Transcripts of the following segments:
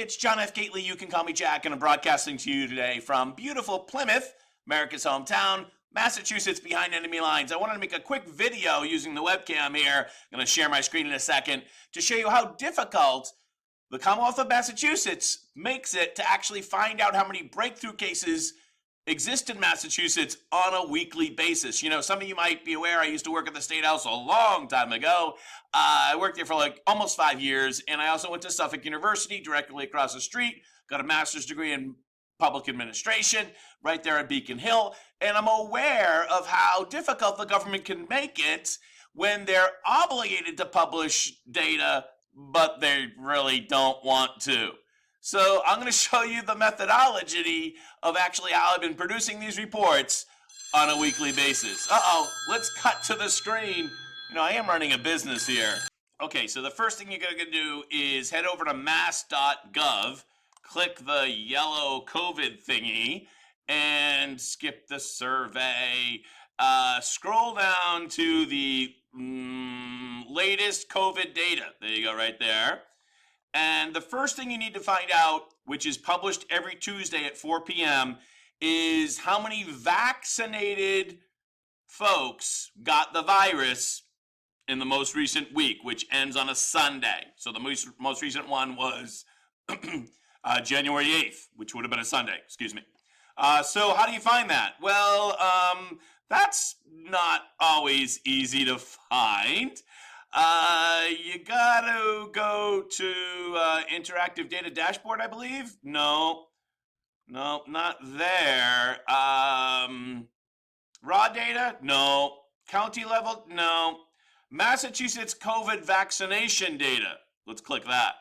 it's John F. Gately. You can call me Jack, and I'm broadcasting to you today from beautiful Plymouth, America's hometown, Massachusetts, behind enemy lines. I wanted to make a quick video using the webcam here. I'm going to share my screen in a second to show you how difficult the Commonwealth of Massachusetts makes it to actually find out how many breakthrough cases exist in Massachusetts on a weekly basis. You know, some of you might be aware I used to work at the State House a long time ago. I worked there for like almost 5 years, and I also went to Suffolk University directly across the street, got a master's degree in public administration right there at Beacon Hill, and I'm aware of how difficult the government can make it when they're obligated to publish data, but they really don't want to. So I'm going to show you the methodology of actually how I've been producing these reports on a weekly basis. Let's cut to the screen. You know, I am running a business here. Okay, so the first thing you're going to do is head over to mass.gov, click the yellow COVID thingy, and skip the survey. Scroll down to the latest COVID data. There you go, right there. And the first thing you need to find out, which is published every Tuesday at 4 p.m., is how many vaccinated folks got the virus in the most recent week, which ends on a Sunday. So the most recent one was January 8th, which would have been a Sunday, excuse me. So how do you find that? Well, that's not always easy to find. You gotta go to interactive data dashboard, I believe. No, not there. Raw data? No. County level? No. Massachusetts COVID vaccination data. Let's click that.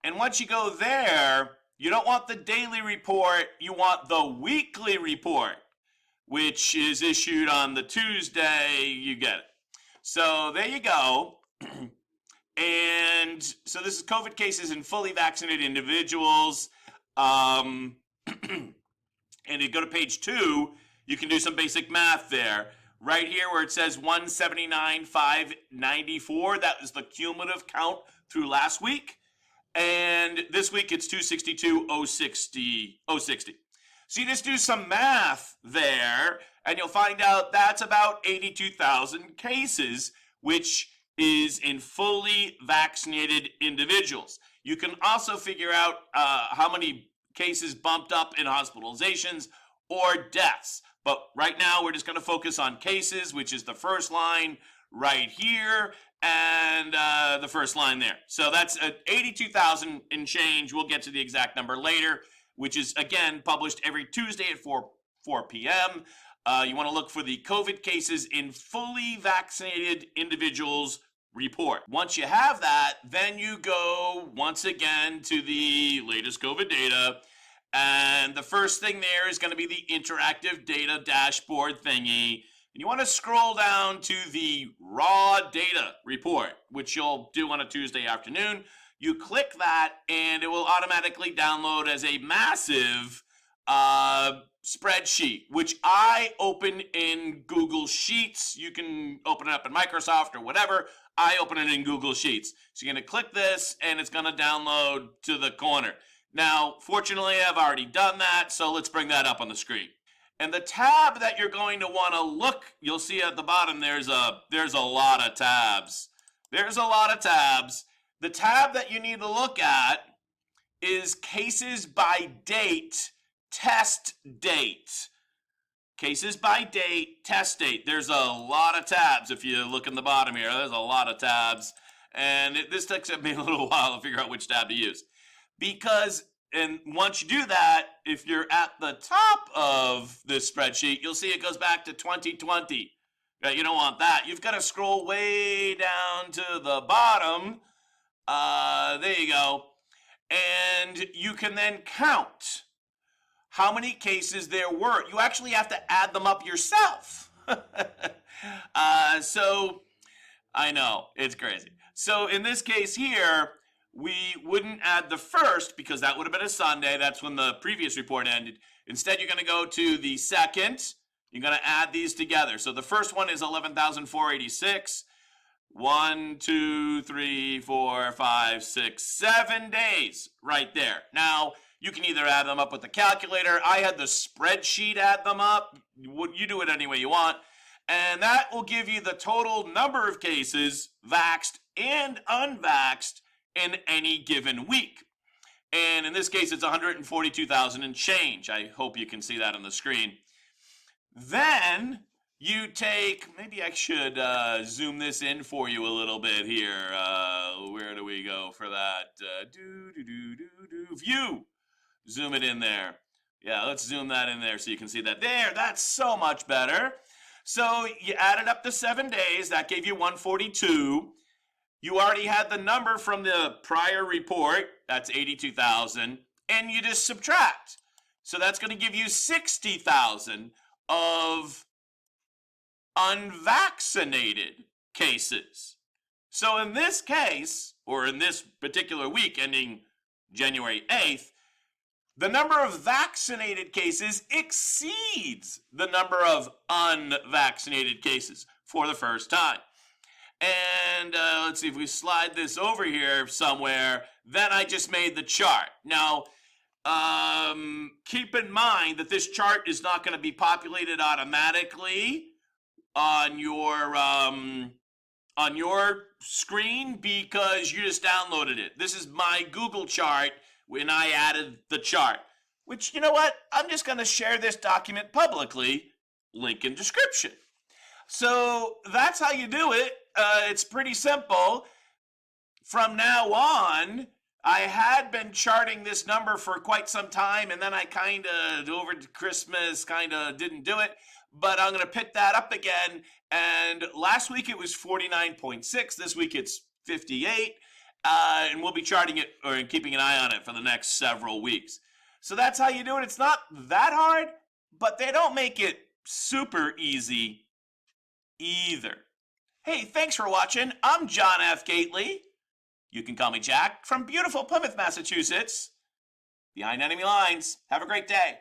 And once you go there, you don't want the daily report, you want the weekly report, which is issued on the Tuesday. You get it. So there you go. And so this is COVID cases in fully vaccinated individuals. And you go to page 2, you can do some basic math there. Right here where it says 179,594, that is the cumulative count through last week. And this week it's 262,060. So you just do some math there, and you'll find out that's about 82,000 cases, which is in fully vaccinated individuals. You can also figure out how many cases bumped up in hospitalizations or deaths. But right now we're just going to focus on cases, which is the first line right here, and the first line there. So that's 82,000 and change. We'll get to the exact number later, which is, again, published every Tuesday at 4 p.m. You want to look for the COVID cases in fully vaccinated individuals report. Once you have that, then you go once again to the latest COVID data. And the first thing there is going to be the interactive data dashboard thingy. And you want to scroll down to the raw data report, which you'll do on a Tuesday afternoon. You click that, and it will automatically download as a massive spreadsheet, which I open in Google Sheets. You can open it up in Microsoft or whatever. I open it in Google Sheets. So you're going to click this, and it's going to download to the corner. Now, fortunately, I've already done that, so let's bring that up on the screen. And the tab that you're going to want to look, you'll see at the bottom there's a lot of tabs. There's a lot of tabs. The tab that you need to look at is cases by date, test date. Cases by date, test date. There's a lot of tabs. If you look in the bottom here, there's a lot of tabs. And this takes me a little while to figure out which tab to use. Because, and once you do that, if you're at the top of this spreadsheet, you'll see it goes back to 2020. You don't want that. You've got to scroll way down to the bottom. There you go. And you can then count how many cases there were. You actually have to add them up yourself. So, I know, it's crazy. So in this case here, we wouldn't add the first because that would have been a Sunday. That's when the previous report ended. Instead, you're going to go to the second. You're going to add these together. So the first one is 11,486. 1, 2, 3, 4, 5, 6, 7 days right there. Now, you can either add them up with the calculator. I had the spreadsheet add them up. You do it any way you want. And that will give you the total number of cases, vaxxed and unvaxxed, in any given week. And in this case, it's 142,000 and change. I hope you can see that on the screen. Then you take, maybe I should zoom this in for you a little bit here. Where do we go for that? View. Zoom it in there. Yeah, let's zoom that in there so you can see that. There, that's so much better. So you added up the 7 days. That gave you 142. You already had the number from the prior report. That's 82,000. And you just subtract. So that's going to give you 60,000 of unvaccinated cases. So in this case, or in this particular week ending January 8th, the number of vaccinated cases exceeds the number of unvaccinated cases for the first time. And let's see if we slide this over here somewhere. Then I just made the chart. Now, keep in mind that this chart is not going to be populated automatically on your screen because you just downloaded it. This is my Google chart when I added the chart, which, you know what? I'm just going to share this document publicly. Link in description. So that's how you do it. It's pretty simple. From now on, I had been charting this number for quite some time, and then I kind of, over Christmas, kind of didn't do it. But I'm going to pick that up again. And last week it was 49.6. This week it's 58. And we'll be charting it or keeping an eye on it for the next several weeks. So that's how you do it. It's not that hard, but they don't make it super easy either. Hey, thanks for watching. I'm John F. Gately. You can call me Jack from beautiful Plymouth, Massachusetts. Behind enemy lines. Have a great day.